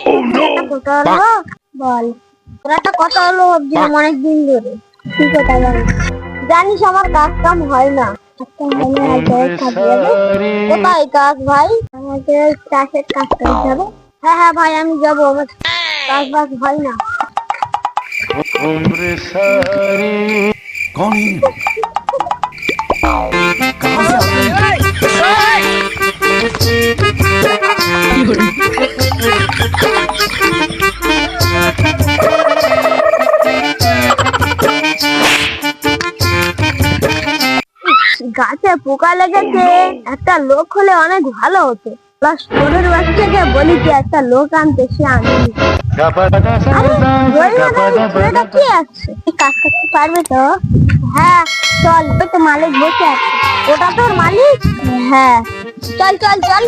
কথা হলো বল, তোর একটা কথা হলো ভাবছিলাম অনেকদিন ধরে। কি কথা বল? জানিস আমার কাজ কাম হয় না। কোথায় কাজ ভাই? আমাদের চাষের কাজ করতে হবে। হ্যাঁ হ্যাঁ ভাই আমি যাবো, আমার কাজ বাজ হয় না। कौन है? कहाँ से आते গাছে পোকা লেগেছে, একটা লোক হলে অনেক ভালো হতো। প্লাস ছোটের বাচ্চাকে বলি যে একটা লোক আনতে, সে আনেনি। ছেলেটা কি আছে, কাজ করতে পারবে তো? হ্যাঁ চল, ওই তো মালিক বসে আছে। ওটা তোর মালিক? হ্যাঁ চল চল চল।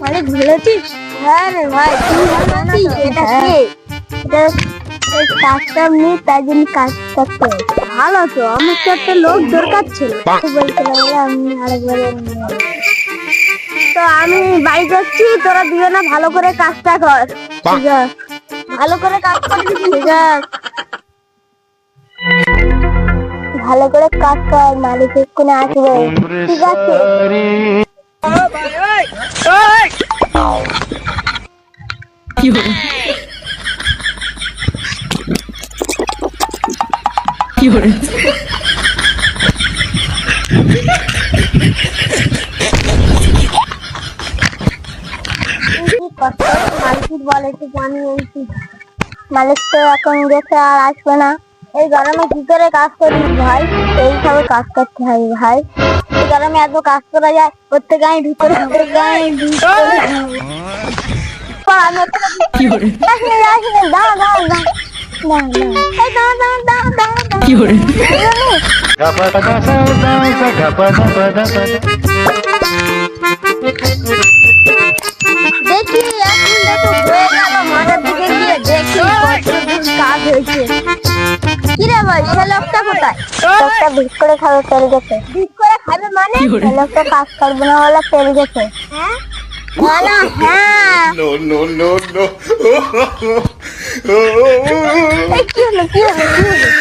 মালিক বলেছিস? হ্যাঁ রে ভাই, তুই বলেছিস? এটা কে? কাজটা নেই, তাই জন্য কাজ করতে ভালো তো। আমার তো একটা লোক দরকার ছিল, আমি আরেকবার। তো আমি বাড়ি যাচ্ছি, তোরা দুজনে ভালো করে কাজটা কর। ঠিক আছে, ভালো করে কাজ করবি। ঠিক আছে, ভালো করে কাজ কর, মালিক এক্ষুনি আসবে। ঠিক আছে। মালিক বলে তো জানি, মালিক তো এখন গেছে, আর আসবে না। এই গরমে কি করে কাজ করিস ভাই? এইভাবে কাজ করতে হয় ভাই, এই গরমে এত কাজ করা যায়? প্রত্যেকে আমি ভিতরে দেখি এখন দেখো হয়ে গেল, মাঠের দিকে গিয়ে দেখি কাজ হয়েছে। কিরে ভাই, সে লোকটা কোথায়? লোকটা ভিক করে খাবে, তেল গেছে। ভিক করে খাবে মানে? লোকটা কাজ করবে না বলে তেল গেছে। হ্যাঁ বলো। হ্যাঁ কি হলো কি হলো কি হলো?